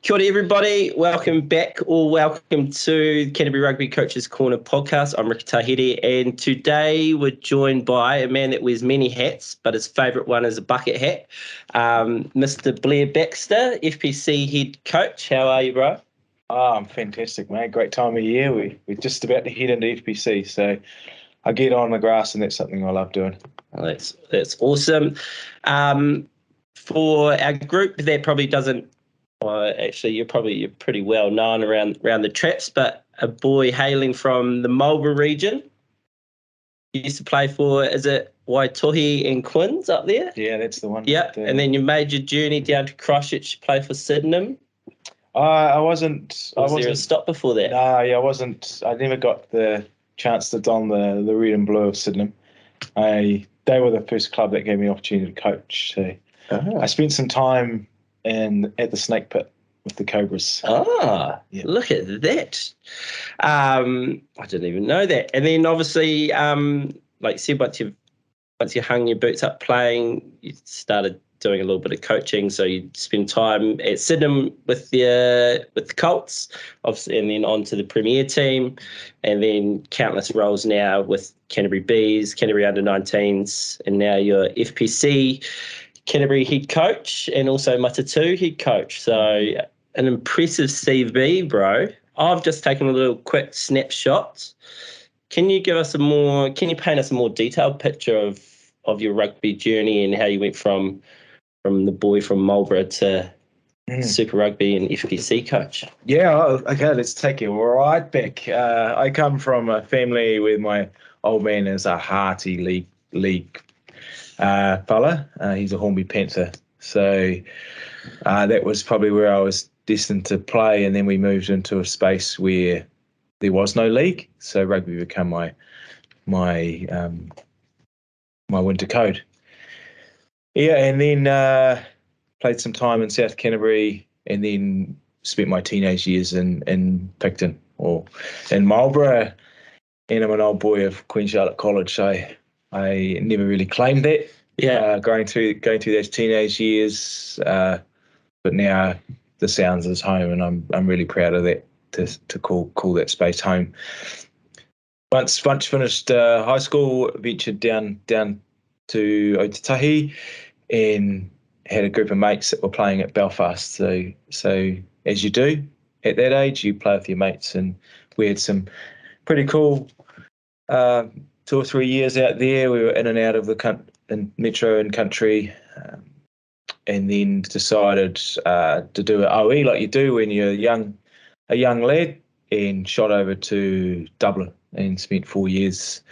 Kia ora everybody, welcome back or welcome to the Canterbury Rugby Coaches Corner podcast. I'm Riki, and today we're joined by a man that wears many hats, but his favourite one is a bucket hat, Mr. Blair Baxter, FPC head coach. How are you, bro? Oh, I'm fantastic, mate. Great time of year. We're just about to head into FPC, so I get on the grass and that's something I love doing. Oh, that's awesome. For our group that probably doesn't, actually, you're pretty well known around the traps, but a boy hailing from the Marlborough region. You used to play for, is it Waitohi and Quins up there? Yeah, that's the one. Yeah, and then you made your journey down to Christchurch to play for Sydenham. I wasn't. Was there a stop before that? No, I wasn't. I never got the chance to don the red and blue of Sydenham. They were the first club that gave me the opportunity to coach. So I spent some time at the Snake Pit with the Cobras. Yeah. Look at that. I didn't even know that. And then obviously, like you said, once you hung your boots up playing, you started doing a little bit of coaching. So you spend time at Sydenham with the Colts, obviously, and then on to the Premier team, and then countless roles now with Canterbury Bees, Canterbury Under-19s, and now you're FPC Canterbury head coach and also Matatu head coach. So an impressive CV, bro. I've just taken a little quick snapshot. Can you paint us a more detailed picture of your rugby journey and how you went from the boy from Marlborough to Super Rugby and FPC coach? Yeah, okay, let's take it right back. I come from a family where my old man is a hearty league fella. He's a Hornby Panther. So that was probably where I was destined to play, and then we moved into a space where there was no league, so rugby became my winter code. Yeah, and then played some time in South Canterbury, and then spent my teenage years in Picton or in Marlborough. And I'm an old boy of Queen Charlotte College, so I never really claimed that. Yeah, going through those teenage years, but now the Sounds is home, and I'm really proud of that to call that space home. Once finished high school, ventured down to Otatahi, and had a group of mates that were playing at Belfast. So as you do at that age, you play with your mates, and we had some pretty cool 2 or 3 years out there. We were in and out of in metro and country, and then decided to do an OE like you do when you're a young lad, and shot over to Dublin and spent 4 years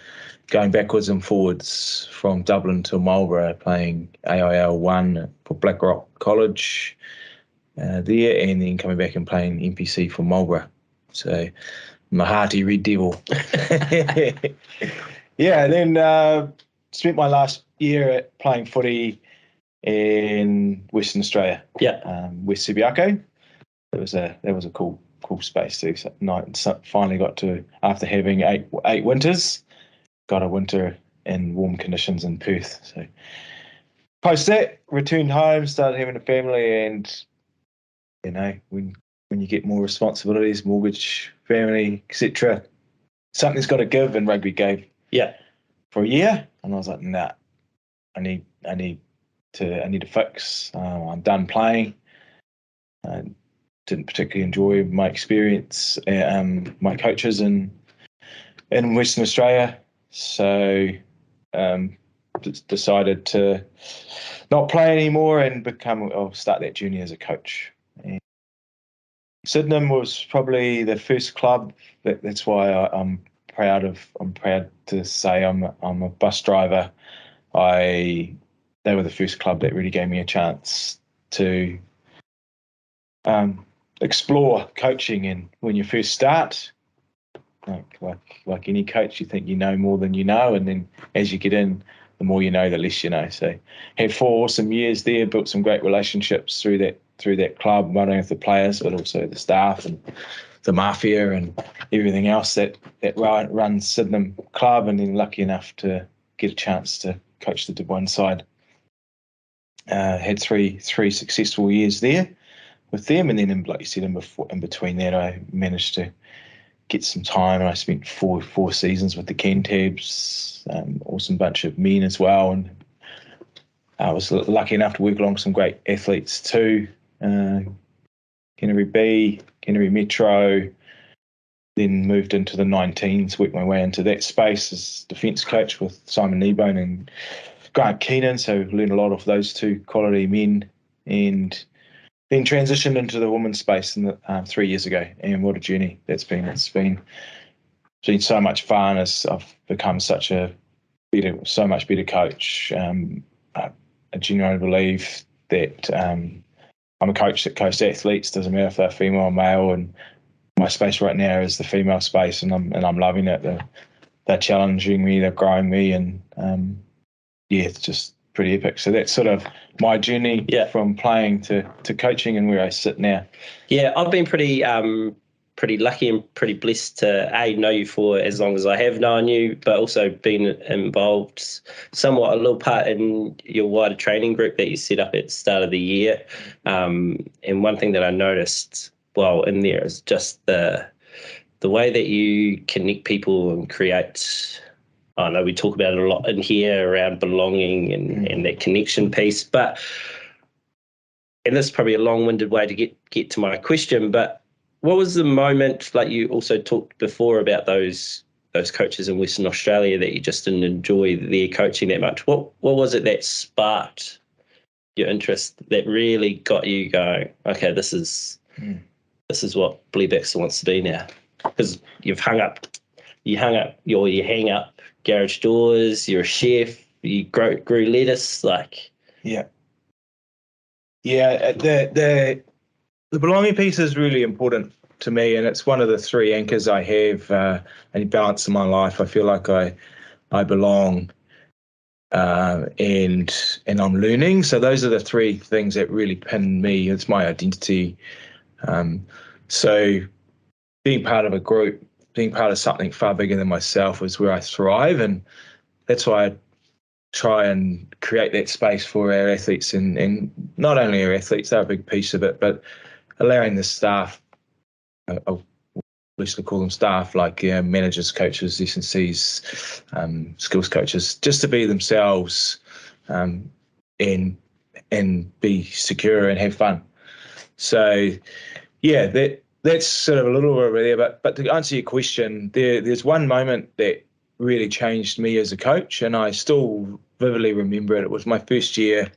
going backwards and forwards from Dublin to Marlborough, playing AIL 1 for Blackrock College there, and then coming back and playing NPC for Marlborough. So I'm a hearty Red Devil. Yeah, and then spent my last year playing footy in Western Australia. Yeah, West Subiaco. That was a cool space too. So finally got to, after having eight winters, got a winter in warm conditions in Perth. So post that, returned home, started having a family, and when you get more responsibilities, mortgage, family, etc., something's got to give, and rugby gave. Yeah. For a year, and I was like, nah, I need to fix. I'm done playing. I didn't particularly enjoy my experience, my coaches in Western Australia, so decided to not play anymore and start that journey as a coach. And Sydenham was probably the first club. That's why I'm proud to say I'm a bus driver. They were the first club that really gave me a chance to explore coaching. And when you first start, like any coach, you think you know more than you know, and then as you get in, the more you know, the less you know. So had 4 awesome years there, built some great relationships through that club, not only with the players but also the staff and the mafia and everything else that runs Sydenham Club, and then lucky enough to get a chance to coach the Div 1 side. Had three successful years there. with them, and then like you said, in between that, I managed to get some time, and I spent four seasons with the Ken Tabs, awesome bunch of men as well, and I was lucky enough to work along some great athletes too. Canterbury B, Canterbury Metro, then moved into the 19s, worked my way into that space as defence coach with Simon Kneebone and Grant Keenan, so learned a lot of those two quality men, and then transitioned into the women's space 3 years ago, and what a journey that's been. It's been so much fun as I've become so much better coach. I genuinely believe that I'm a coach that coaches athletes, doesn't matter if they're female or male, and my space right now is the female space, and I'm loving it. They're challenging me, they're growing me, and it's just pretty epic. So that's sort of my journey from playing to coaching and where I sit now. Yeah, I've been pretty lucky and pretty blessed to know you for as long as I have known you, but also been involved somewhat a little part in your wider training group that you set up at the start of the year. And one thing that I noticed while in there is just the way that you connect people and create. I know we talk about it a lot in here around belonging and that connection piece, and this is probably a long-winded way to get to my question, but what was the moment, like you also talked before about those coaches in Western Australia that you just didn't enjoy their coaching that much? What was it that sparked your interest, that really got you going, okay, this is what Blair Baxter wants to be now? Because you hang up garage doors, you're a chef, you grew lettuce, like. Yeah, the belonging piece is really important to me, and it's one of the three anchors I have, and balance in my life. I feel like I belong, and I'm learning. So those are the three things that really pin me. It's my identity. So being part of a group, being part of something far bigger than myself is where I thrive, and that's why I try and create that space for our athletes, and not only our athletes, they're a big piece of it, but allowing the staff, I'll loosely call them staff, like managers, coaches, S&Cs, skills coaches, just to be themselves, and be secure and have fun. So that's sort of a little over there. But to answer your question, there's one moment that really changed me as a coach, and I still vividly remember it. It was my first year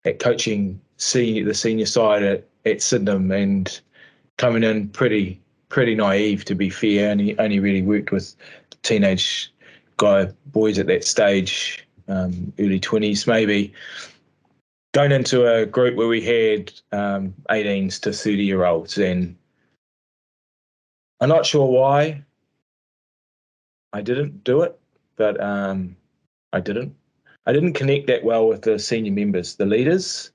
at coaching the senior side at Sydenham, and coming in pretty naive, to be fair. Only really worked with teenage boys at that stage, early 20s maybe. Going into a group where we had 18s to 30-year-olds, and I'm not sure why I didn't do it, but I didn't. I didn't connect that well with the senior members, the leaders,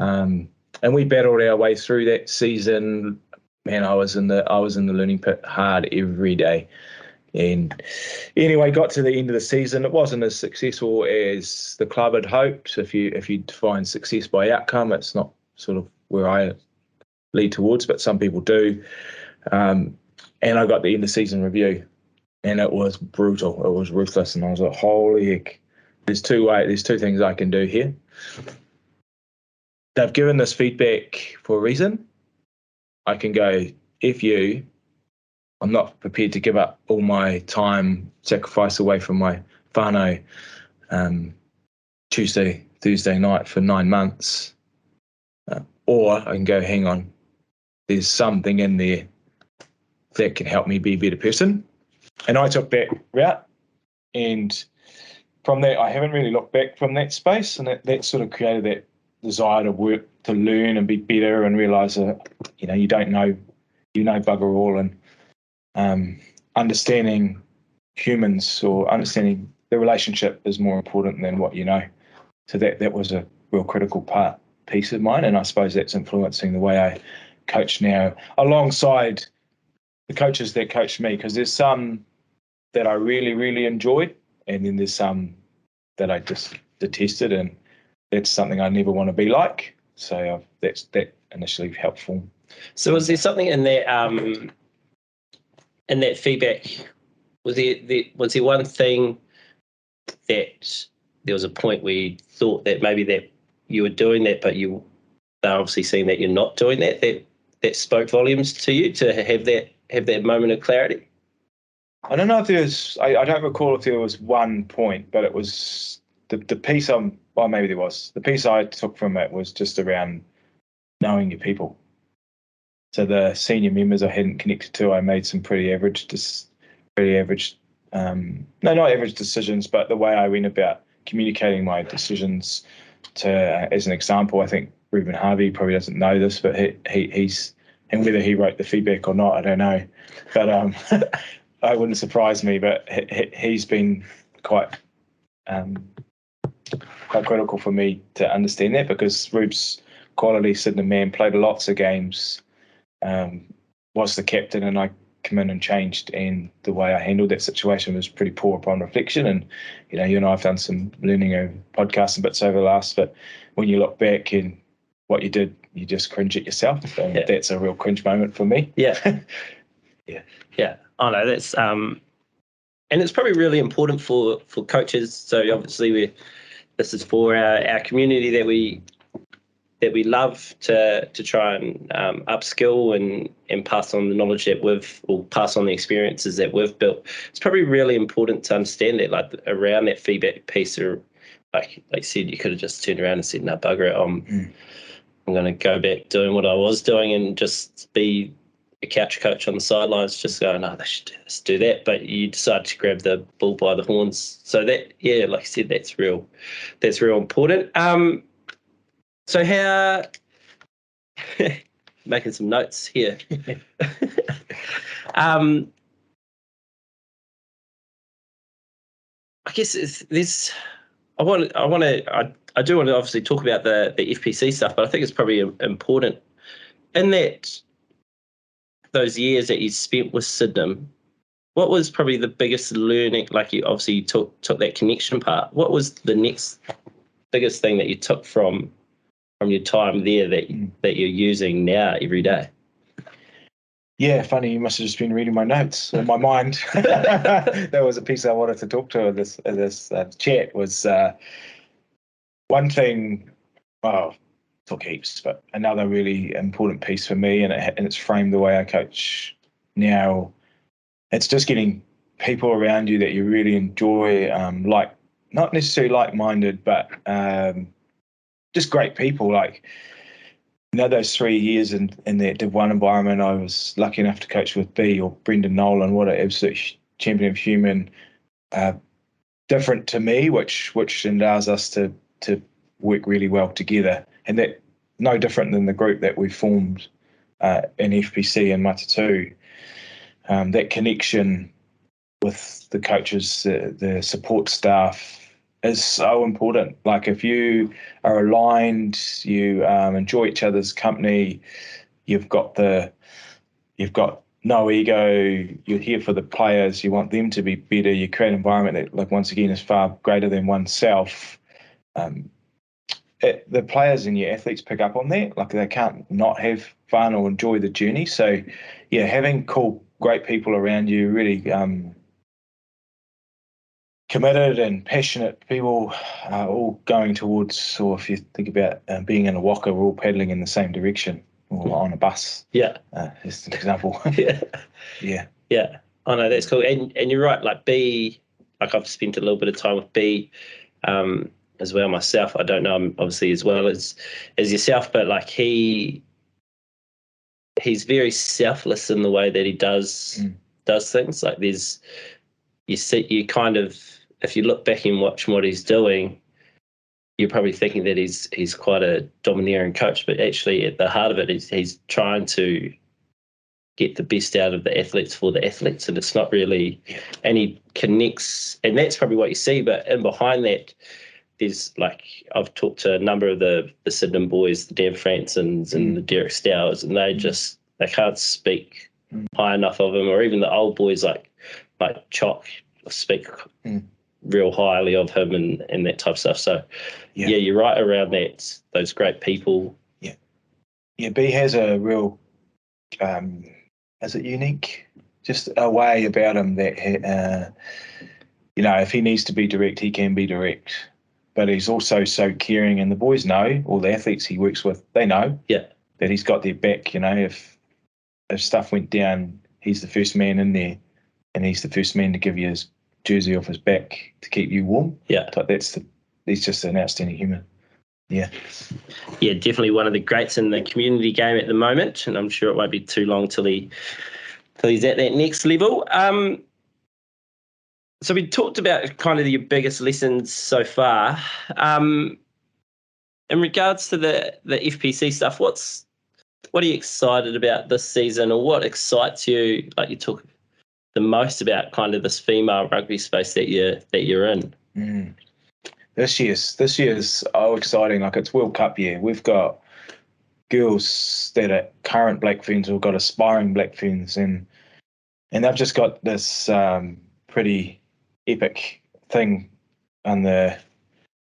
and we battled our way through that season. Man, I was in the learning pit hard every day. And anyway, got to the end of the season. It wasn't as successful as the club had hoped. If you define success by outcome, it's not sort of where I lead towards, but some people do. And I got the end of season review, and it was brutal. It was ruthless, and I was like, holy heck. There's two things I can do here. They've given this feedback for a reason. I can go, F you, I'm not prepared to give up all my time, sacrifice away from my whānau Tuesday, Thursday night for 9 months. Or I can go, hang on, there's something in there that can help me be a better person. And I took that route, and from that, I haven't really looked back from that space, and that sort of created that desire to work, to learn and be better, and realise that, you don't know, bugger all, and understanding humans, or understanding the relationship, is more important than what you know. So that was a real critical piece of mine, and I suppose that's influencing the way I coach now, alongside the coaches that coached me, because there's some that I really, really enjoyed, and then there's some that I just detested, and that's something I never want to be like. So that's initially helpful. So was there something in that feedback? Was there one thing that there was a point where you thought that maybe that you were doing that, but they're obviously seeing that you're not doing that spoke volumes to you to have that moment of clarity? I don't know if there's. I don't recall if there was one point, but it was the piece. Well, maybe there was. The piece I took from it was just around knowing your people. So the senior members I hadn't connected to, I made some pretty average. No, not average decisions, but the way I went about communicating my decisions to, as an example, I think Reuben Harvey probably doesn't know this, but he's, and whether he wrote the feedback or not, I don't know, but it wouldn't surprise me, but he's been quite critical for me to understand that, because Rube's quality Sydney man, played lots of games, was the captain, and I come in and changed, and the way I handled that situation was pretty poor upon reflection. And you and I have done some learning over podcasts and bits over the last, but when you look back and what you did, you just cringe at yourself, and that's a real cringe moment for me. Yeah. I know that's and it's probably really important for coaches. So obviously this is for our community that we love to try and upskill and pass on the knowledge or pass on the experiences that we've built. It's probably really important to understand that, like around that feedback piece, or like you said, you could have just turned around and said, "No, bugger it, I'm going to go back doing what I was doing and just be a couch coach on the sidelines, just going, no, they should do this, do that." But you decide to grab the bull by the horns. So that, like I said, that's real important. So how, making some notes here. I guess there's, I do want to obviously talk about the FPC stuff, but I think it's probably important in that those years that you spent with Sydenham. What was probably the biggest learning? Like you obviously took that connection part. What was the next biggest thing that you took from your time there that you're using now every day? Yeah, funny. You must have just been reading my notes in my mind. That was a piece I wanted to talk to in this chat. Was one thing. Well, took heaps, but another really important piece for me, and it's framed the way I coach now. It's just getting people around you that you really enjoy, not necessarily like-minded, but just great people. Like, those 3 years in that Div 1 environment, I was lucky enough to coach with B, or Brendan Nolan. What an absolute champion of human. Different to me, which allows us to work really well together, and that no different than the group that we formed in FPC and Matatu. That connection with the coaches, the support staff, is so important. Like, if you are aligned, you enjoy each other's company, you've got no ego, you're here for the players, you want them to be better, you create an environment that, like, once again, is far greater than oneself. The players and your athletes pick up on that. Like, they can't not have fun or enjoy the journey. So, yeah, having cool, great people around you, really committed and passionate people, all going towards, or if you think about being in a waka, we're all paddling in the same direction, or on a bus. Yeah. Just an example. Yeah. I know, that's cool. And you're right, like B, like I've spent a little bit of time with B as well myself. I don't know him obviously as well as yourself, but like he's very selfless in the way that he does things. Like you kind of, if you look back and watch what he's doing, you're probably thinking that he's quite a domineering coach, but actually at the heart of it, he's trying to get the best out of the athletes for the athletes, and it's not really, and he connects, and that's probably what you see. But in behind that, there's, like, I've talked to a number of the Sydenham boys, the Dan Fransons and the Derek Stowers, and they can't speak high enough of him, or even the old boys like Chalk speak real highly of him and that type of stuff. So yeah, you're right around that, those great people Yeah, B has a real, is it unique? Just a way about him that, if he needs to be direct, he can be direct. But he's also so caring, and the boys know, all the athletes he works with, they know that he's got their back. If stuff went down, he's the first man in there, and he's the first man to give you his jersey off his back to keep you warm. Yeah. But he's just an outstanding human. Yeah. Yeah, definitely one of the greats in the community game at the moment, and I'm sure it won't be too long till he's at that next level. So we talked about kind of your biggest lessons so far. In regards to the FPC stuff, what are you excited about this season, or what excites you, like you talk the most about kind of this female rugby space that you're in? This year's exciting. Like, it's World Cup year. We've got girls that are current Black Ferns, we've got aspiring Black Ferns, and they've just got this pretty epic thing on they're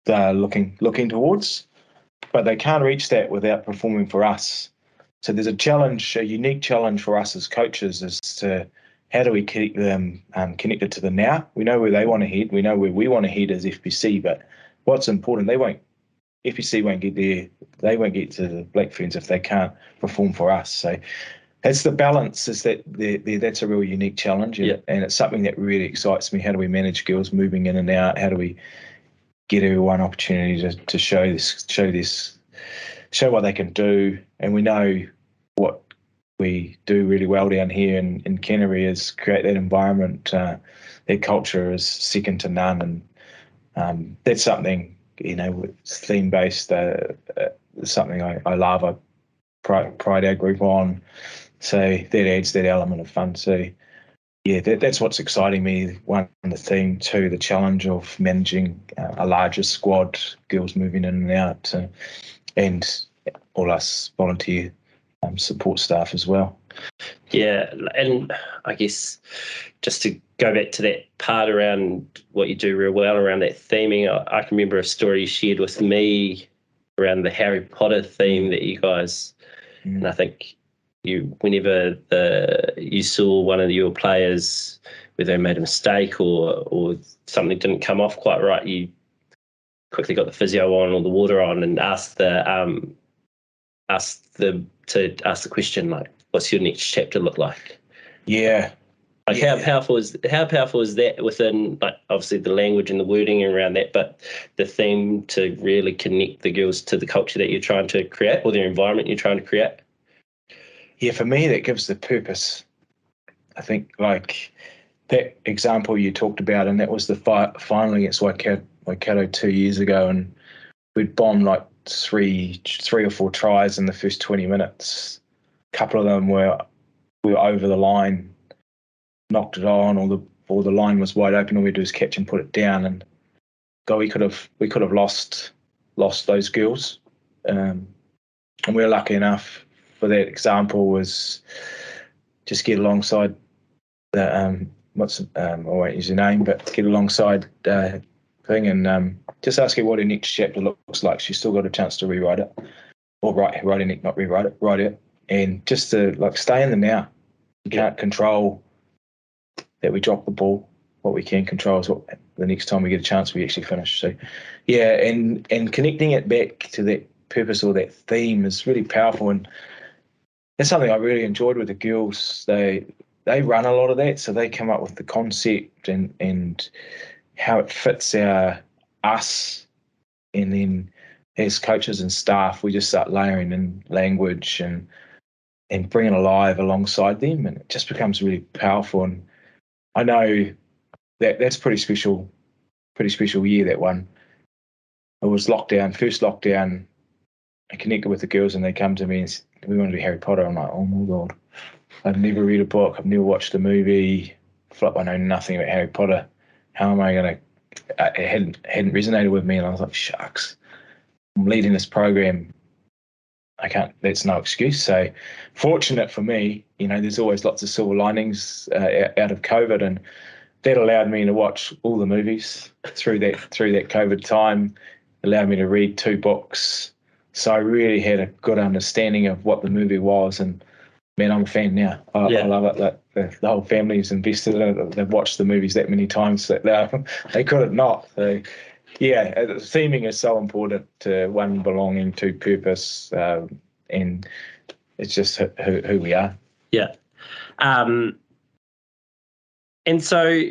looking towards, but they can't reach that without performing for us. So there's a unique challenge for us as coaches, as to how do we keep them connected to the now. We know where they want to head. We know where we want to head as FPC, but what's important, FPC won't get there. They won't get to the Black Ferns if they can't perform for us. So that's the balance, is that that's a real unique challenge, and it's something that really excites me. How do we manage girls moving in and out? How do we get everyone opportunity to show what they can do? And we know what we do really well down here in Canterbury is create that environment. Their culture is second to none, and that's something, theme-based, something I love. I pride our group on. So that adds that element of fun. So yeah, that's what's exciting me. One, the theme. Two, the challenge of managing a larger squad, girls moving in and out, and all us volunteer support staff as well. Yeah, and I guess just to go back to that part around what you do real well around that theming, I can remember a story you shared with me around the Harry Potter theme that you guys, and I think whenever you saw one of your players, whether they made a mistake or something didn't come off quite right, you quickly got the physio on or the water on and asked the question, like, what's your next chapter look like? Yeah. Like, how powerful is that within, like, obviously the language and the wording around that, but the theme to really connect the girls to the culture that you're trying to create, or the environment you're trying to create? Yeah, for me, that gives the purpose. I think, like, that example you talked about, and that was the final against Waikato 2 years ago, and we'd bombed like three or four tries in the first 20 minutes. A couple of them were over the line, knocked it on, or the line was wide open. All we do is catch and put it down, and we could have lost those girls. And we were lucky enough for that example was just get alongside the I won't use your name, but get alongside thing and just ask her what her next chapter looks like. She's still got a chance to rewrite it, or write it, not rewrite it, write it, and just to, like, stay in the now. You can't control that we drop the ball. What we can control is what the next time we get a chance we actually finish. So yeah, and connecting it back to that purpose or that theme is really powerful, and that's something I really enjoyed with the girls. They run a lot of that, so they come up with the concept and how it fits us, and then as coaches and staff, we just start layering in language and bringing it alive alongside them, and it just becomes really powerful. And I know that's pretty special year, that one. It was first lockdown. I connected with the girls and they come to me and said, we want to do Harry Potter. I'm like, oh my God. I've never read a book. I've never watched a movie. I know nothing about Harry Potter. How am I going to... It hadn't resonated with me, and I was like, shucks. I'm leading this program. I can't... That's no excuse. So fortunate for me, there's always lots of silver linings out of COVID, and that allowed me to watch all the movies through that COVID time. Allowed me to read 2 books. So I really had a good understanding of what the movie was, and man, I'm a fan now. I love it. That the whole family's invested in it. They've watched the movies that many times that they couldn't not. So, yeah, the theming is so important to one belonging to purpose, and it's just who we are. Yeah. And so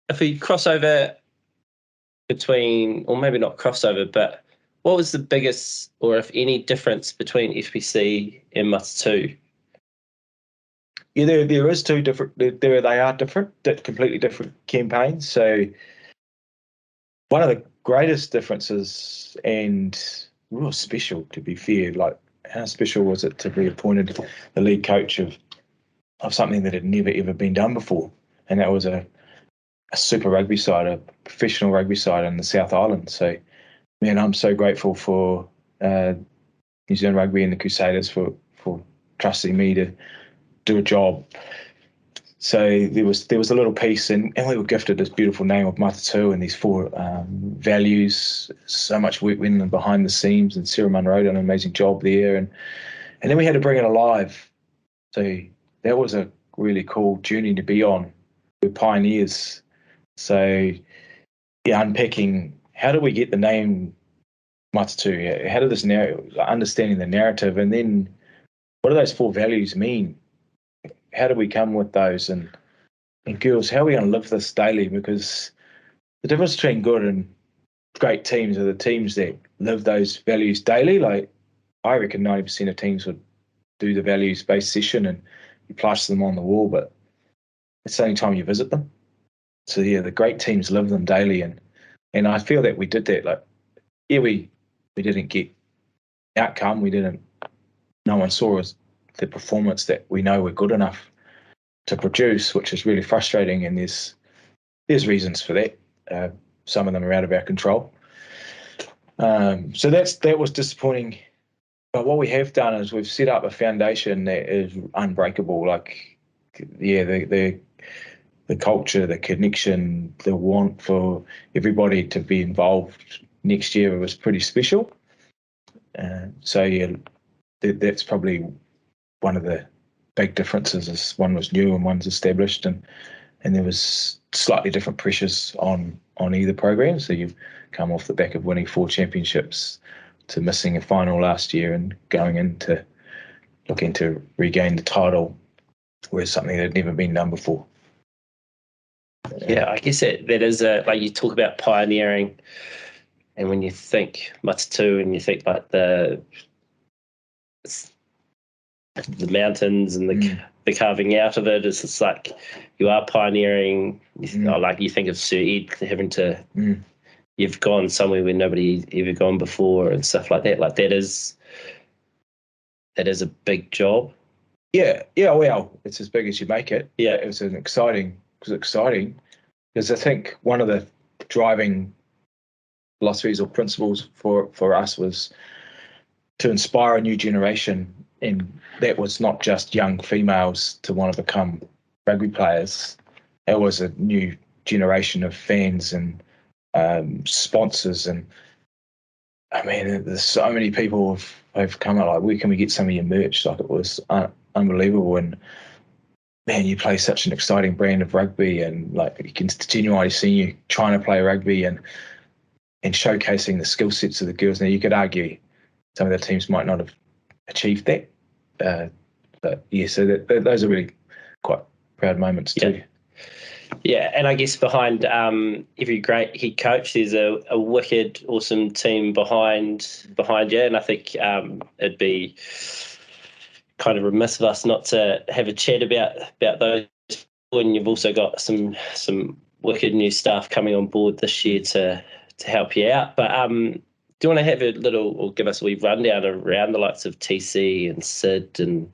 if we cross over between, or maybe not crossover, but what was the biggest, or if any, difference between FPC and Mata2? Yeah, there is two different. They are different, completely different campaigns. So one of the greatest differences, and real special to be fair, like how special was it to be appointed the lead coach of something that had never ever been done before, and that was a super rugby side, a professional rugby side in the South Island. So, man, I'm so grateful for New Zealand Rugby and the Crusaders for trusting me to do a job. So there was a little piece, and we were gifted this beautiful name of Mata2 and these 4 values. So much work went in behind the scenes, and Sarah Munro did an amazing job there, and then we had to bring it alive. So that was a really cool journey to be on. We're pioneers. So yeah, unpacking how do we get the name Mata2? How did this understanding the narrative, and then what do those 4 values mean? How do we come with those? And girls, how are we going to live this daily? Because the difference between good and great teams are the teams that live those values daily. Like, I reckon 90% of teams would do the values-based session and you plaster them on the wall, but it's the only time you visit them. So yeah, the great teams live them daily, and I feel that we did that. Like, yeah, we didn't get outcome. No one saw us the performance that we know we're good enough to produce, which is really frustrating. And there's reasons for that. Some of them are out of our control. So that was disappointing. But what we have done is we've set up a foundation that is unbreakable. Like, yeah, the culture, the connection, the want for everybody to be involved next year was pretty special. So yeah, that's probably one of the big differences. Is one was new and one's established, and there was slightly different pressures on either program. So you've come off the back of winning 4 championships to missing a final last year and going into looking to regain the title, whereas something that had never been done before. Yeah, I guess that is like you talk about pioneering, and when you think Mata2 and you think like the mountains and the carving out of it, it's just like you are pioneering. Like you think of Sir Ed having to, you've gone somewhere where nobody's ever gone before and stuff like that. Like that is a big job. Yeah, well, it's as big as you make it. Yeah, it was exciting because I think one of the driving philosophies or principles for us was to inspire a new generation, and that was not just young females to want to become rugby players. It was a new generation of fans and sponsors, and I mean, there's so many people have come out like, where can we get some of your merch? Like, it was unbelievable, and man, you play such an exciting brand of rugby, and like you can genuinely see you trying to play rugby and showcasing the skill sets of the girls. Now, you could argue some of the teams might not have achieved that, but yeah, so those are really quite proud moments too. Yeah, and I guess behind every great head coach, there's a wicked, awesome team behind you, and I think it'd be kind of remiss of us not to have a chat about those. And you've also got some wicked new staff coming on board this year to help you out. But do you want to have a little, or give us a wee rundown around the likes of TC and Sid and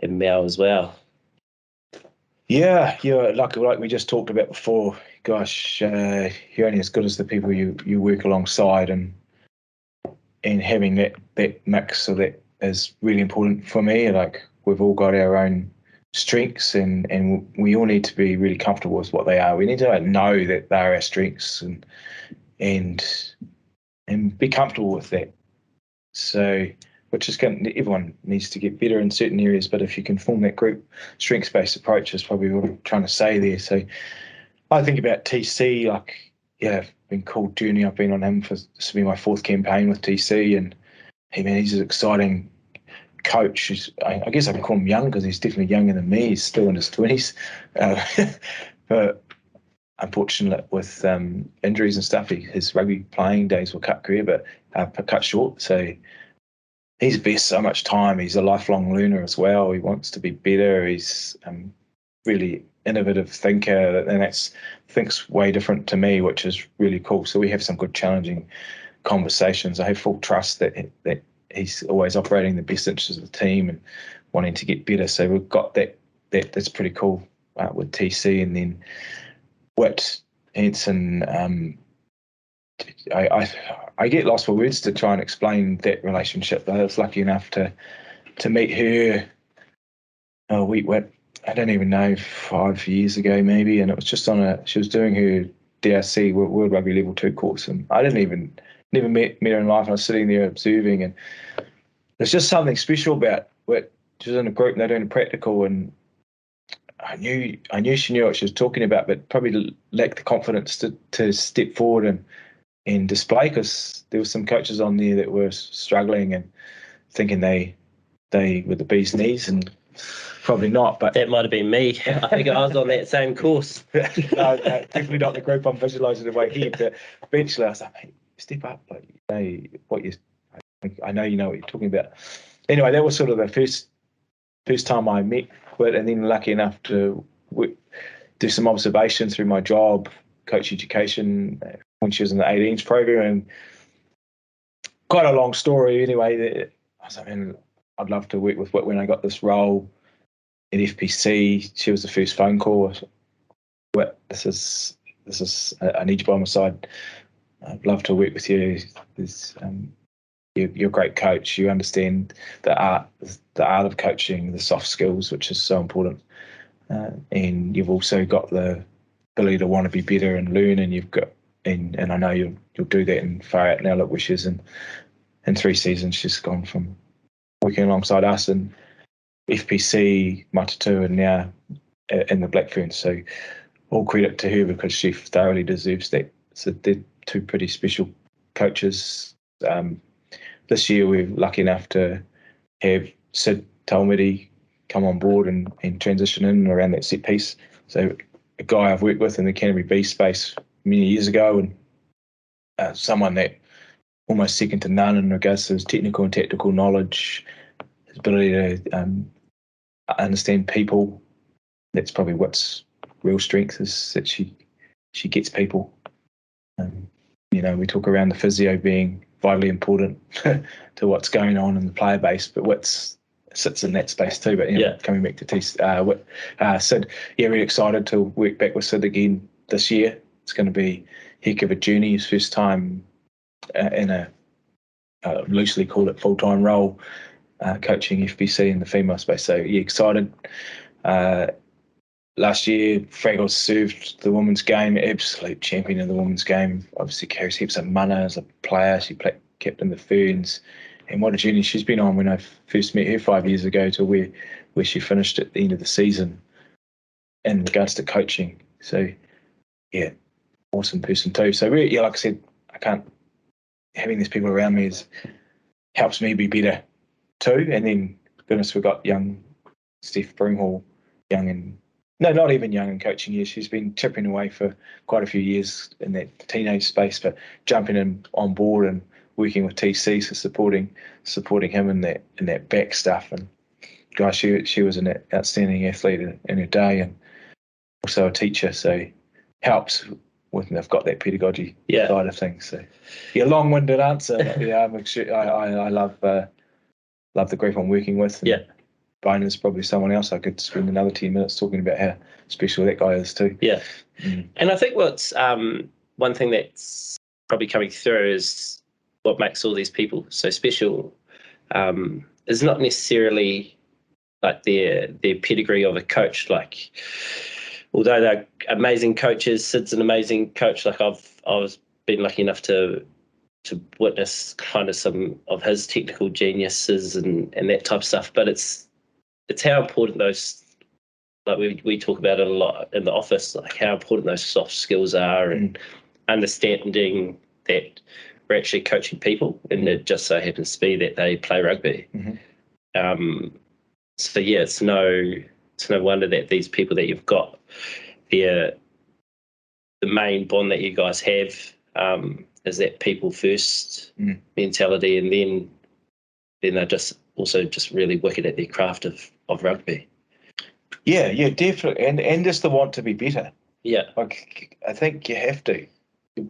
Mel as well? Yeah, like we just talked about before. Gosh, you're only as good as the people you work alongside, and having that mix. So that is really important for me. Like, we've all got our own strengths, and we all need to be really comfortable with what they are. We need to know that they are our strengths, and be comfortable with that. So, which is everyone needs to get better in certain areas, but if you can form that group strengths-based approach is probably what I'm trying to say there. So I think about TC, like, I've been called journey. I've been on him for, this will be my 4th campaign with TC, and he's an exciting coach. I guess I can call him young because he's definitely younger than me. He's still in his 20s. But unfortunate with injuries and stuff, his rugby playing days were cut short. So he's invested so much time. He's a lifelong learner as well. He wants to be better. He's really innovative thinker, and thinks way different to me, which is really cool. So we have some good challenging conversations. I have full trust that he's always operating the best interests of the team and wanting to get better. So we've got that's pretty cool with TC. And then Whit Hanson, I get lost for words to try and explain that relationship. I was lucky enough to meet her. I don't even know, 5 years ago maybe, and it was just she was doing her DRC World Rugby Level 2 course, and I never met her in life, and I was sitting there observing, and there's just something special about what she was in a group and they're doing a practical, and I knew she knew what she was talking about, but probably lacked the confidence to step forward and display, because there were some coaches on there that were struggling and thinking they were the bee's knees, and probably not. But that might have been me. I think I was on that same course. no, definitely not the group I'm visualising in my head. But eventually I was like, mate, step up. Like, I know you know what you're talking about. Anyway, that was sort of the first time I met Whit, and then lucky enough to do some observation through my job, coach education, when she was in the 18s program. And quite a long story anyway. I was like, man, I'd love to work with Whit when I got this role at FPC. She was the first phone call. Whit, this is I need you by my side. I'd love to work with you. You're a great coach. You understand the art of coaching, the soft skills, which is so important. And you've also got the ability to want to be better and learn. And you've got, and I know you'll do that in Farah and Outlook Wishes. And in 3 seasons, she's gone from working alongside us and FPC, Matatu, and now in the Black Ferns. So all credit to her, because she thoroughly deserves that. So they're 2 pretty special coaches. This year we're lucky enough to have Sid Talmudi come on board and transition in around that set piece. So a guy I've worked with in the Canterbury B space many years ago, and someone that almost second to none in regards to his technical and tactical knowledge, his ability to understand people. That's probably what's real strength, is that she gets people. We talk around the physio being vitally important to what's going on in the player base, but Whit sits in that space too. But coming back to Sid, really excited to work back with Sid again this year. It's going to be a heck of a journey. His first time in a loosely call it full-time role, coaching FPC in the female space. So excited. Last year, Fraggles served the women's game, absolute champion of the women's game. Obviously carries heaps of mana as a player. She kept in the Ferns. And what a journey she's been on when I first met her 5 years ago to where she finished at the end of the season in regards to coaching. So, awesome person too. So, really, like I said, having these people around me helps me be better too. And then, goodness, we've got young Steph Broomhall, not even young in coaching years. She's been chipping away for quite a few years in that teenage space, but jumping in on board and working with TC, so supporting him in that back stuff. And gosh, she was an outstanding athlete in her day, and also a teacher, so helps when they've got that pedagogy side of things. So long-winded answer. I love the group I'm working with. Bona's probably someone else I could spend another 10 minutes talking about how special that guy is too. Yeah. And I think what's one thing that's probably coming through is what makes all these people so special is not necessarily like their pedigree of a coach. Like, although they're amazing coaches, Sid's an amazing coach. Like I've been lucky enough to witness kind of some of his technical geniuses and that type of stuff. But it's how important those, like we talk about it a lot in the office, like how important those soft skills are, and understanding that we're actually coaching people, and it just so happens to be that they play rugby. So yeah, it's no wonder that these people that you've got, the main bond that you guys have is that people first mentality, and then they're just really wicked at their craft of rugby. Yeah, definitely, and just the want to be better. Yeah, like I think you have to. You're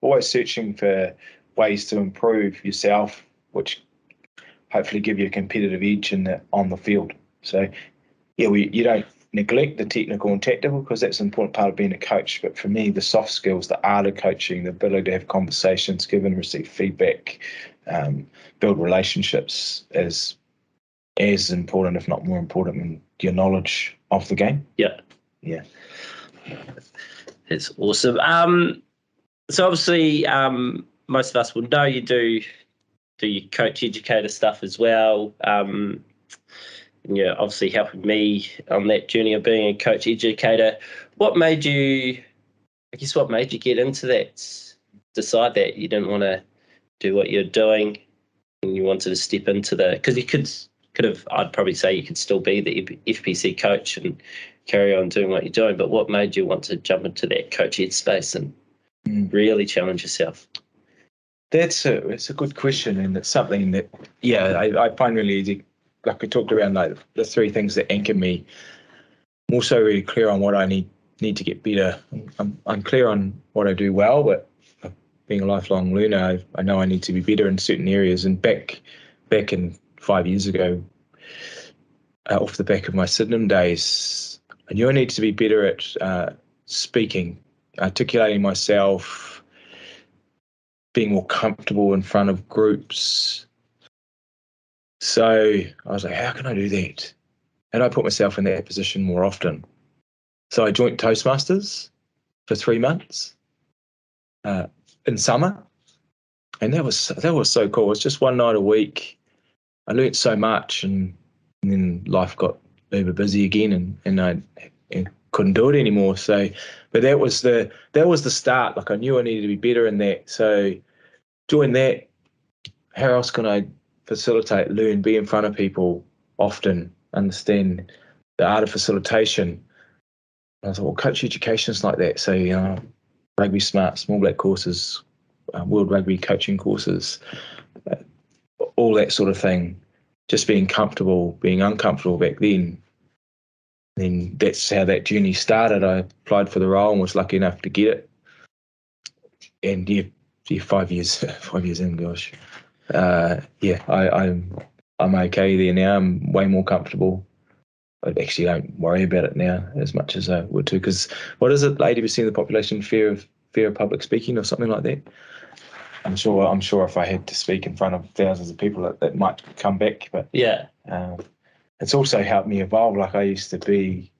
always searching for ways to improve yourself, which hopefully give you a competitive edge on the field. So yeah, you don't neglect the technical and tactical, because that's an important part of being a coach. But for me, the soft skills, the art of coaching, the ability to have conversations, give and receive feedback, build relationships is as important, if not more important, than your knowledge of the game. Yeah. It's awesome. So obviously, most of us will know you do your coach educator stuff as well. And you're obviously helping me on that journey of being a coach educator. What made you get into that? Decide that you didn't want to do what you're doing, and you wanted to step into because you could have, I'd probably say you could still be the FPC coach and carry on doing what you're doing. But what made you want to jump into that coach ed space and really challenge yourself? It's a good question, and it's something that I find really easy. Like we talked around, like the three things that anchor me. I'm also really clear on what I need to get better. I'm clear on what I do well, but being a lifelong learner, I know I need to be better in certain areas. And back in 5 years ago, off the back of my Sydenham days, I knew I needed to be better at speaking, articulating myself, being more comfortable in front of groups. So I was like, how can I do that? And I put myself in that position more often. So I joined Toastmasters for 3 months in summer, and that was so cool. It was just one night a week. I learnt so much, and then life got uber busy again, and I couldn't do it anymore. So, but that was the start. Like I knew I needed to be better in that. So joined that. How else can I facilitate, learn, be in front of people often, understand the art of facilitation? And I was like, well, coach education's like that. So, Rugby Smart, Small Black courses, World Rugby coaching courses, all that sort of thing. Just being comfortable, being uncomfortable back then. Then that's how that journey started. I applied for the role and was lucky enough to get it. And 5 years, 5 years in, gosh. I'm okay there now. I'm way more comfortable. I actually don't worry about it now as much as I would too. Because what is it? 80% of the population fear of public speaking or something like that. I'm sure if I had to speak in front of thousands of people, that might come back. But it's also helped me evolve. Like I used to be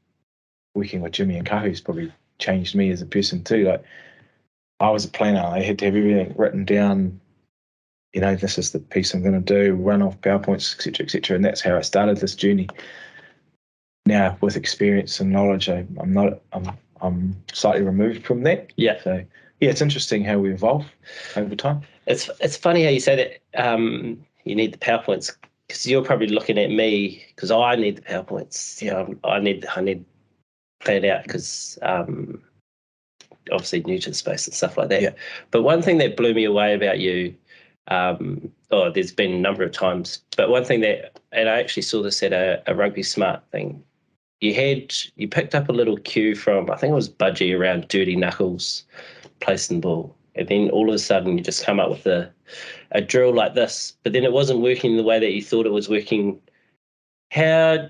working with Jimmy and Kahu's probably changed me as a person too. Like I was a planner. I had to have everything written down. This is the piece I'm going to do, run off PowerPoints, et cetera. And that's how I started this journey. Now, with experience and knowledge, I'm slightly removed from that. Yeah. So, it's interesting how we evolve over time. It's funny how you say that you need the PowerPoints, because you're probably looking at me because I need the PowerPoints. I need planned out because obviously new to the space and stuff like that. Yeah. But one thing that blew me away about you, there's been a number of times, but one thing and I actually saw this at a Rugby Smart thing. You picked up a little cue from, I think it was Budgie, around dirty knuckles, placing the ball. And then all of a sudden you just come up with a drill like this, but then it wasn't working the way that you thought it was working. How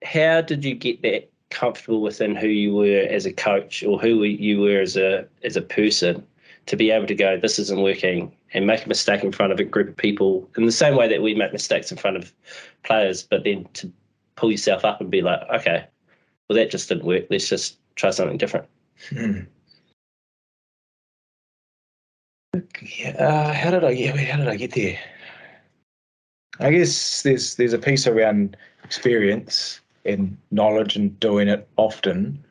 did you get that comfortable within who you were as a coach, or who you were as a person, to be able to go, this isn't working, and make a mistake in front of a group of people in the same way that we make mistakes in front of players, but then to pull yourself up and be like, okay, well, that just didn't work. Let's just try something different. How did I get there? I guess there's a piece around experience and knowledge and doing it often,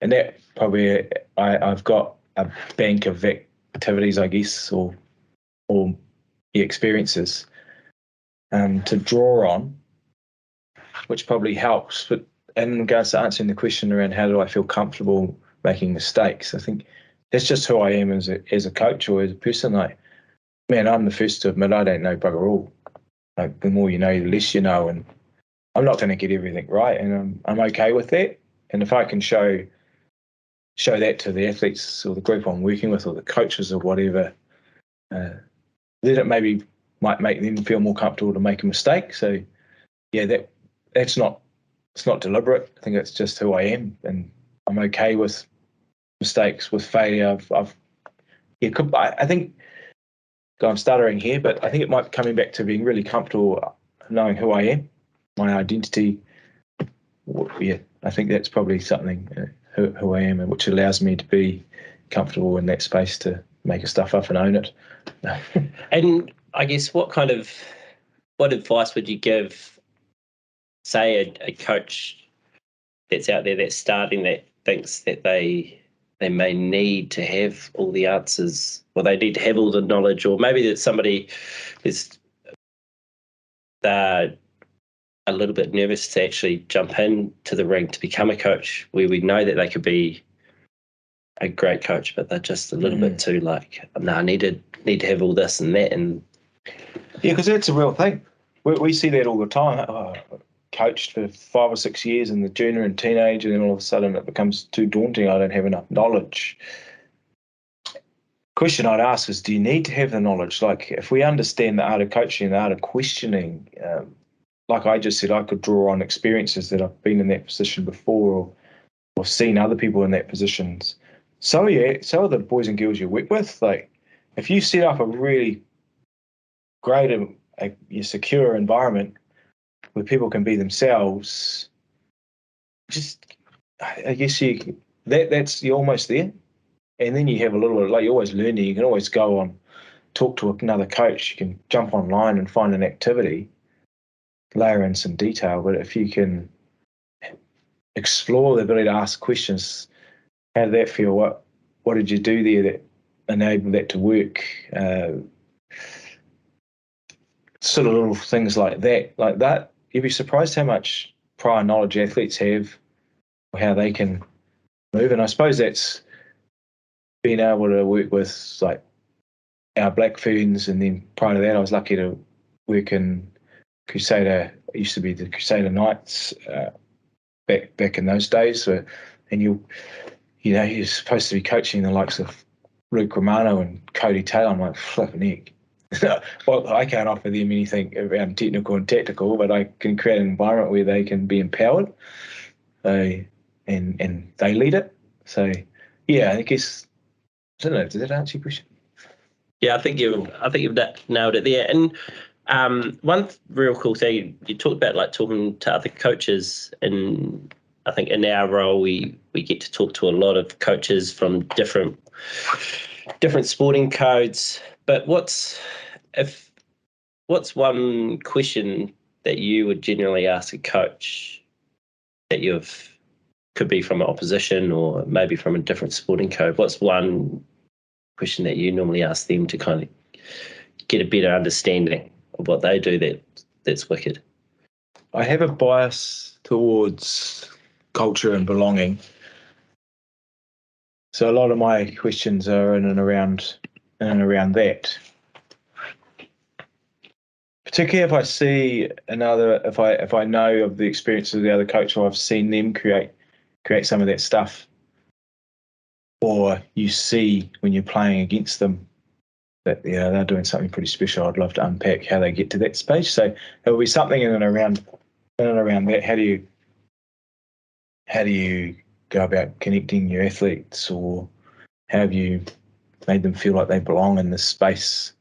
and that probably I've got a bank of activities, I guess, or experiences to draw on, which probably helps. But in regards to answering the question around how do I feel comfortable making mistakes, I think that's just who I am as a coach or as a person. Like, man, I'm the first to admit I don't know bugger all. Like, the more you know, the less you know, and I'm not going to get everything right, and I'm okay with that. And if I can show that to the athletes or the group I'm working with or the coaches or whatever, then it maybe might make them feel more comfortable to make a mistake. So yeah, it's not deliberate. I think it's just who I am, and I'm okay with mistakes, with failure. I think I'm stuttering here, but I think it might be coming back to being really comfortable knowing who I am, my identity. Yeah, I think that's probably something, who I am, and which allows me to be comfortable in that space to make stuff up and own it. And I guess what advice would you give, say, a coach that's out there that's starting, that thinks that they may need to have all the answers, or they need to have all the knowledge, or maybe that somebody is a little bit nervous to actually jump into the ring to become a coach, where we know that they could be a great coach, but they're just a little bit too like, no, I need to have all this and that. And yeah, because that's a real thing. We see that all the time. Coached for 5 or 6 years in the junior and teenage, and then all of a sudden it becomes too daunting. I don't have enough knowledge. Question I'd ask is, do you need to have the knowledge? Like, if we understand the art of coaching and the art of questioning, like I just said, I could draw on experiences that I've been in that position before, or seen other people in that positions. So are the boys and girls you work with. Like, if you set up a really great and secure environment where people can be themselves, just, I guess you're almost there. And then you have a little bit, like, you're always learning. You can always go on, talk to another coach. You can jump online and find an activity, layer in some detail. But if you can explore the ability to ask questions, how did that feel? What did you do there that enabled that to work? Sort of little things like that. You'd be surprised how much prior knowledge athletes have, or how they can move. And I suppose that's being able to work with, like, our Black Ferns, and then prior to that I was lucky to work in Crusader. It used to be the Crusader Knights back in those days. So, and you're supposed to be coaching the likes of Luke Romano and Cody Taylor. I'm like, flipping heck. Well, I can't offer them anything around technical and tactical, but I can create an environment where they can be empowered, and they lead it. So yeah, I guess, I don't know, did that answer your question? yeah, I think you've nailed it there. And one real cool thing you talked about, like talking to other coaches, and I think in our role we get to talk to a lot of coaches from different sporting codes. But what's one question that you would generally ask a coach that could be from an opposition or maybe from a different sporting code? What's one question that you normally ask them to kind of get a better understanding of what they do that's wicked? I have a bias towards culture and belonging. So a lot of my questions are in and around that. Particularly if I see if I know of the experience of the other coach, or I've seen them create some of that stuff, or you see when you're playing against them that they're doing something pretty special. I'd love to unpack how they get to that stage. So there will be something in and around that. How do you go about connecting your athletes, or how have you made them feel like they belong in this space?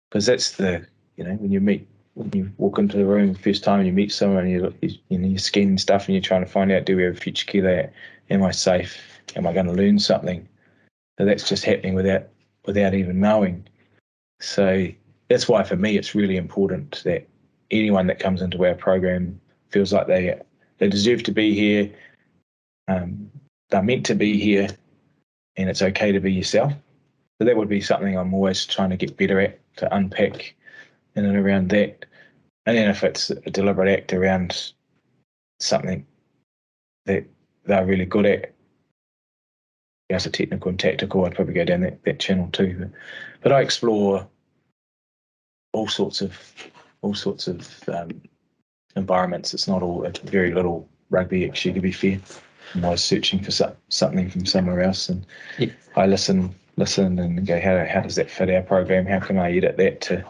Because that's when you walk into the room the first time and you meet someone, you're scanning stuff and you're trying to find out, do we have a future key there? Am I safe? Am I going to learn something? So that's just happening without even knowing. So that's why for me it's really important that anyone that comes into our program feels like they deserve to be here, they're meant to be here, and it's okay to be yourself. So that would be something I'm always trying to get better at, to unpack in and around that. And then if it's a deliberate act around something that they're really good at, as a technical and tactical, I'd probably go down that channel too. But I explore all sorts of environments. It's not all, it's very little rugby actually, to be fair. I'm always searching for something from somewhere else, and I listen and go, how does that fit our program? How can I edit that to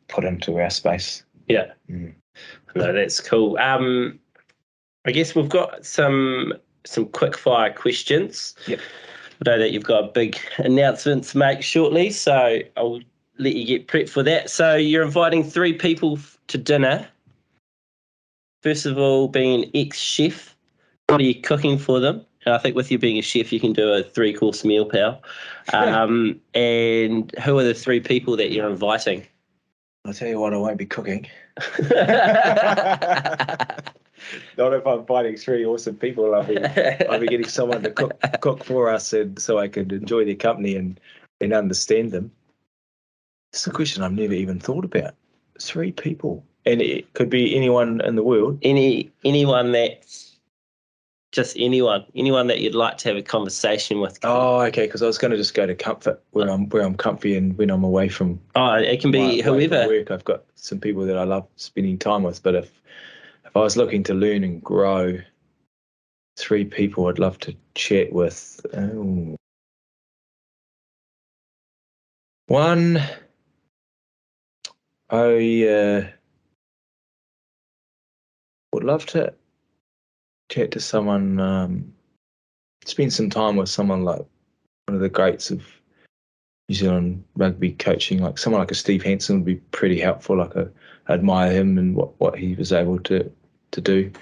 put into our space? Yeah. No, that's cool. I guess we've got some quick fire questions. Yep. I know that you've got a big announcement to make shortly, so I'll let you get prepped for that. So you're inviting 3 people to dinner. First of all, being an ex-chef, what are you cooking for them? And I think with you being a chef, you can do a 3-course meal, pal. And who are the 3 people that you're inviting? I'll tell you what, I won't be cooking. Not if I'm inviting 3 awesome people. I'll be getting someone to cook for us, and so I can enjoy their company and understand them. It's a question I've never even thought about. 3 people, and it could be anyone in the world. Anyone that you'd like to have a conversation with. Oh, okay. Because I was going to just go to comfort, where I'm comfy, and when I'm away from. Oh, it can be whoever. Work, I've got some people that I love spending time with. But if I was looking to learn and grow, 3 people I'd love to chat with. One, I would love to chat to someone, spend some time with someone like one of the greats of New Zealand rugby coaching, like someone like a Steve Hansen would be pretty helpful. Like I admire him and what he was able to do.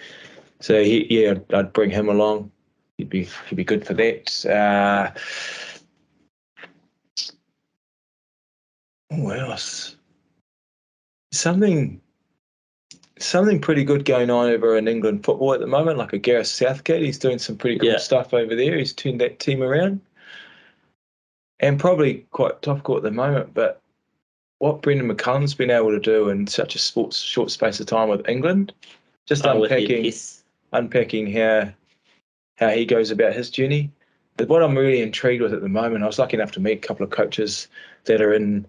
So I'd bring him along. He'd be good for that. What else? Something pretty good going on over in England football at the moment, like a Gareth Southgate. He's doing some pretty cool stuff over there. He's turned that team around. And probably quite topical at the moment, but what Brendan McCullum's been able to do in such a short space of time with England, just unpacking how he goes about his journey. But what I'm really intrigued with at the moment, I was lucky enough to meet a couple of coaches that are in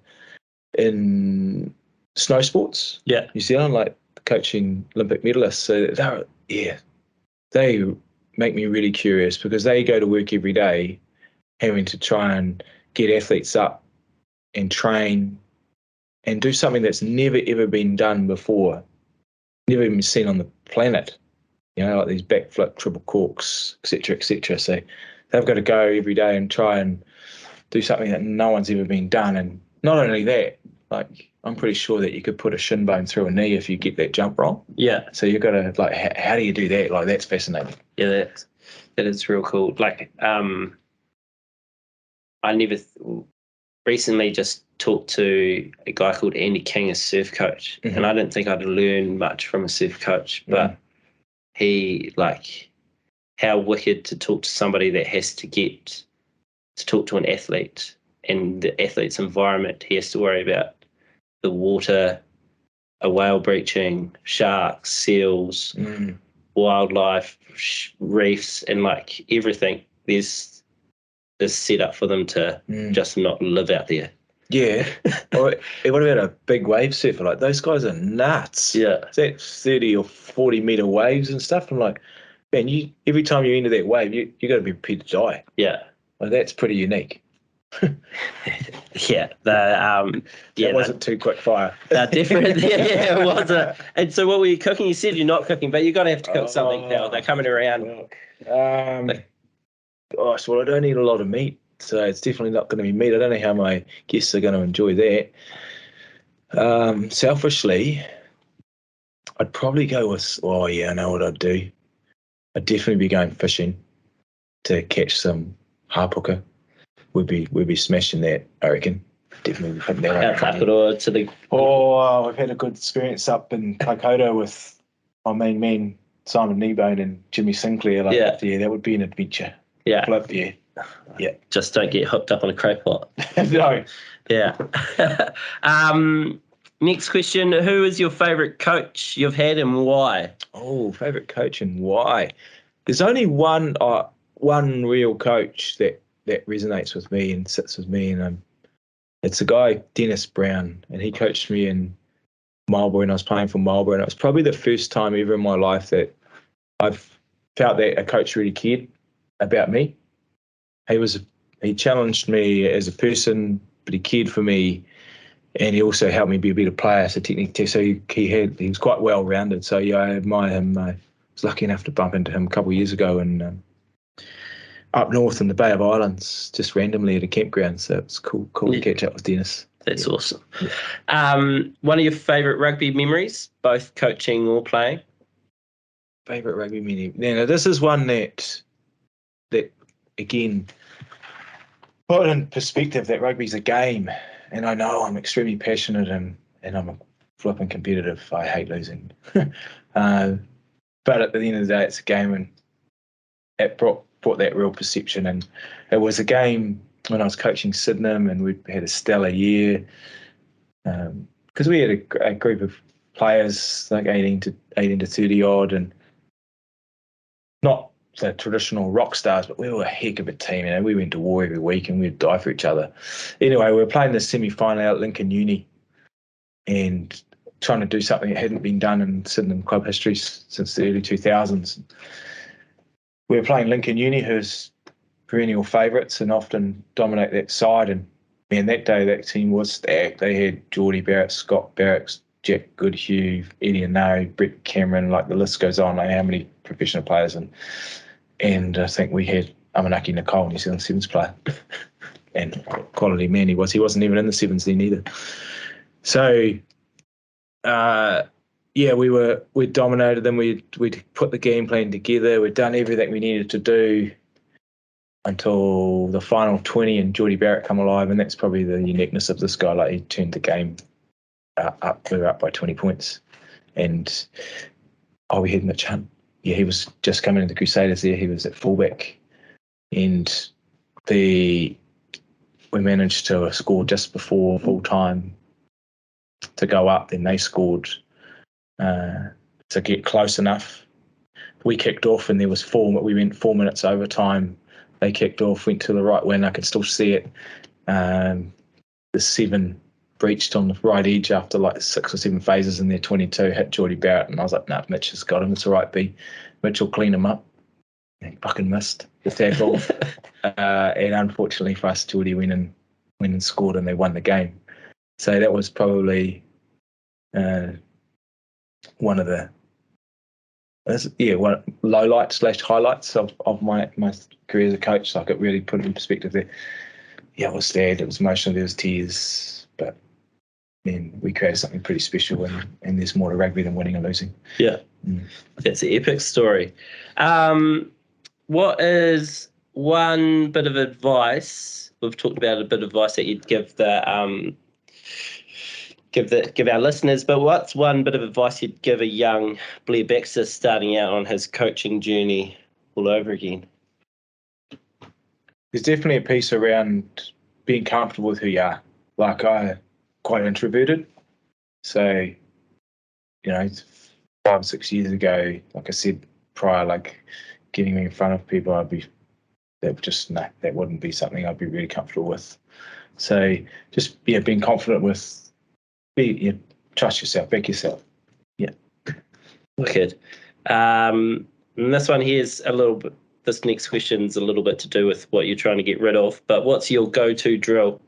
snow sports, New Zealand, like coaching Olympic medalists. So they make me really curious, because they go to work every day having to try and get athletes up and train and do something that's never ever been done before, never even seen on the planet. Like these backflip, triple corks, etc., etc. So they've got to go every day and try and do something that no one's ever been done. And not only that, like, I'm pretty sure that you could put a shin bone through a knee if you get that jump wrong. Yeah. So you've got to, like, how do you do that? Like, that's fascinating. Yeah, that is real cool. Like, I never recently just talked to a guy called Andy King, a surf coach, and I didn't think I'd learn much from a surf coach, but he, like, how wicked to talk to somebody that has to get to talk to an athlete, and the athlete's environment. He has to worry about the water, a whale breaching, sharks, seals, wildlife, reefs, and like everything. There's set up for them to just not live out there. Yeah. Or what about a big wave surfer? Like, those guys are nuts. Yeah. It's that 30 or 40 meter waves and stuff. I'm like, man, every time you enter that wave, you got to be prepared to die. Yeah. Like, that's pretty unique. Yeah. That wasn't too quick fire. They're different. Yeah, it wasn't. And so what were you cooking? You said you're not cooking, but you're going to have to cook something now. They're coming around. Gosh, well, I don't eat a lot of meat, so it's definitely not going to be meat. I don't know how my guests are going to enjoy that. Selfishly, I'd probably go with, I know what I'd do. I'd definitely be going fishing to catch some hāpuka. We'd be smashing that, I reckon. definitely put that Out Whakaroa to the... Oh, I've had a good experience up in Kaikoura with my main men, Simon Kneebone and Jimmy Sinclair. That would be an adventure. Yeah. Flip, yeah. Just don't get hooked up on a crow pot. No. Yeah. Next question. Who is your favourite coach you've had and why? Oh, favourite coach and why? There's only one real coach that resonates with me and sits with me, and it's a guy, Dennis Brown, and he coached me in Marlborough when I was playing for Marlborough, and it was probably the first time ever in my life that I've felt that a coach really cared about me. He challenged me as a person, but he cared for me, and he also helped me be a better player. So technically, he was quite well rounded. So yeah, I admire him. I was lucky enough to bump into him a couple of years ago, and up north in the Bay of Islands, just randomly at a campground. So it's cool to catch up with Dennis. That's awesome. One of your favourite rugby memories, both coaching or playing? Favourite rugby memory? Now, this is one that again, put in perspective that rugby's a game, and I know I'm extremely passionate and I'm a flipping competitive. I hate losing. But at the end of the day, it's a game, and it brought that real perception. And it was a game when I was coaching Sydenham, and we had a stellar year because we had a group of players like 18 to 30 odd, and not the traditional rock stars, but we were a heck of a team. You know, we went to war every week and we'd die for each other. Anyway, we were playing the semi-final out at Lincoln Uni and trying to do something that hadn't been done in Sydenham club history since the early 2000s. We were playing Lincoln Uni, who's perennial favourites and often dominate that side. And man, that day that team was stacked. They had Geordie Barrett, Scott Barracks, Jack Goodhue, Eddie Anari, Brett Cameron, like the list goes on, like how many professional players. And I think we had Amanaki Nicole, New Zealand Sevens player. And quality man he was. He wasn't even in the Sevens then either. So, we dominated them. We'd put the game plan together. We'd done everything we needed to do until the final 20 and Geordie Barrett come alive. And that's probably the uniqueness of this guy. Like, he turned the game up. We were up by 20 points. And, we had Mitch Hunt. Yeah, he was just coming into Crusaders there. He was at fullback. And we managed to score just before full time to go up. Then they scored to get close enough. We kicked off and there was we went 4 minutes overtime. They kicked off, went to the right wing. I could still see it. The 7 breached on the right edge after like 6 or 7 phases in their 22, hit Geordie Barrett, and I was like, nah, Mitch has got him. It's all right, B. Mitch will clean him up. And he fucking missed the tackle. And unfortunately for us, Geordie went and scored and they won the game. So that was probably one of the lowlights/highlights of my career as a coach. Like, it really put it in perspective there. Yeah, it was sad. It was emotional. There was tears, but man, we created something pretty special, and there's more to rugby than winning or losing. Yeah, That's an epic story. What is one bit of advice? We've talked about a bit of advice that you'd give give our listeners, but what's one bit of advice you'd give a young Blair Baxter starting out on his coaching journey all over again? There's definitely a piece around being comfortable with who you are. Like, I'm quite introverted. So, 5 or 6 years ago, like I said prior, like getting me in front of people, that wouldn't be something I'd be really comfortable with. So just, being confident with, trust yourself, back yourself. Yeah. Wicked. And this one here's a little bit, this next question's a little bit to do with what you're trying to get rid of, but what's your go-to drill?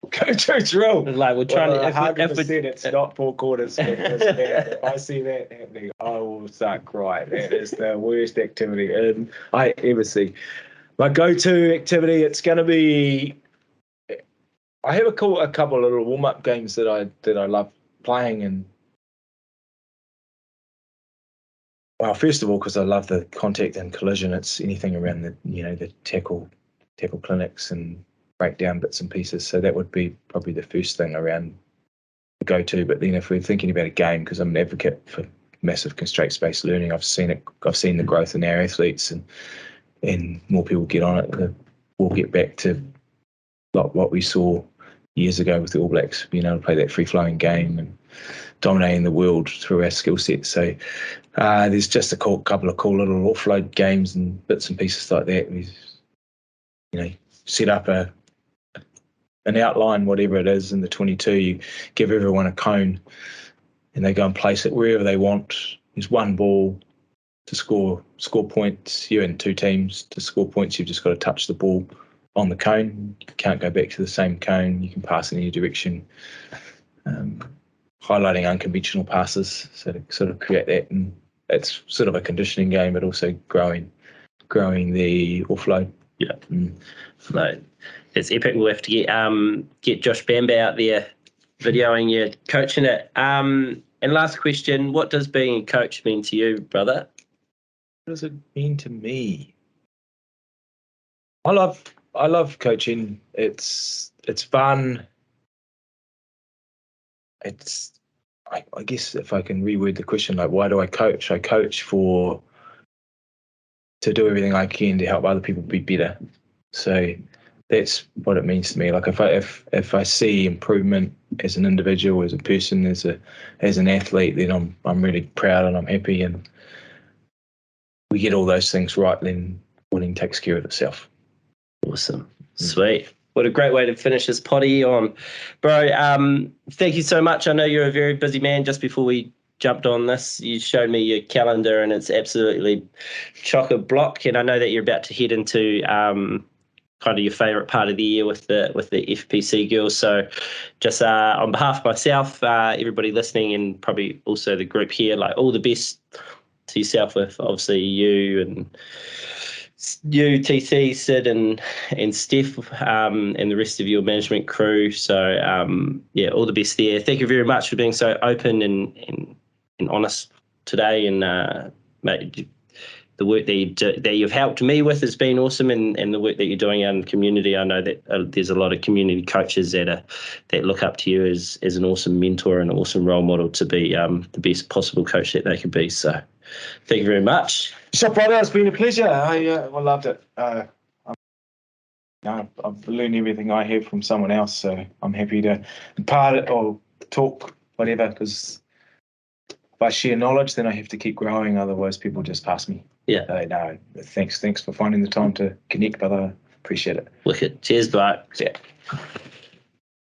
Go-to drill? Like, we're trying to... 100% it's not 4 quarters. If I see that happening, I will start crying. That is the worst activity I ever see. My go-to activity, it's going to be... I have a couple of little warm-up games that I love playing, and well, first of all, because I love the contact and collision. It's anything around the tackle clinics and break down bits and pieces. So that would be probably the first thing around the go-to. But then if we're thinking about a game, because I'm an advocate for massive constraint-based learning, I've seen the growth in our athletes, and more people get on it, we'll get back to like what we saw years ago with the All Blacks, being able to play that free-flowing game and dominating the world through our skill set. So there's just a couple of cool little offload games and bits and pieces like that. We, set up an outline, whatever it is, in the 22. You give everyone a cone, and they go and place it wherever they want. There's one ball to score points. You and two teams to score points. You've just got to touch the ball on the cone. You can't go back to the same cone. You can pass in any direction. Highlighting unconventional passes, so to sort of create that, and it's sort of a conditioning game, but also growing the offload. Yeah, no, it's epic. We'll have to get Josh Bamba out there videoing you coaching it. And last question: what does being a coach mean to you, brother? What does it mean to me? I love coaching. It's fun. I guess if I can reword the question, like, why do I coach? I coach to do everything I can to help other people be better. So that's what it means to me. Like if I see improvement as an individual, as a person, as an athlete, then I'm really proud and I'm happy, and we get all those things right, then winning takes care of itself. Awesome. Sweet. What a great way to finish this potty on. Bro, thank you so much. I know you're a very busy man. Just before we jumped on this, you showed me your calendar, and it's absolutely chock-a-block. And I know that you're about to head into kind of your favourite part of the year with the FPC girls. So just on behalf of myself, everybody listening, and probably also the group here, like, all the best to yourself with obviously you, TC, Sid, and Steph, and the rest of your management crew. So all the best there. Thank you very much for being so open and honest today. And mate, the work that you've helped me with has been awesome, and the work that you're doing out in the community. I know that there's a lot of community coaches that look up to you as an awesome mentor and an awesome role model to be the best possible coach that they could be. So thank you very much. So, brother, it's been a pleasure. I loved it. I've learned everything I have from someone else, so I'm happy to impart it or talk, whatever, because if I share knowledge, then I have to keep growing. Otherwise, people just pass me. Yeah. No, thanks for finding the time to connect, brother. Appreciate it. Wicked. Cheers, bye. Yeah.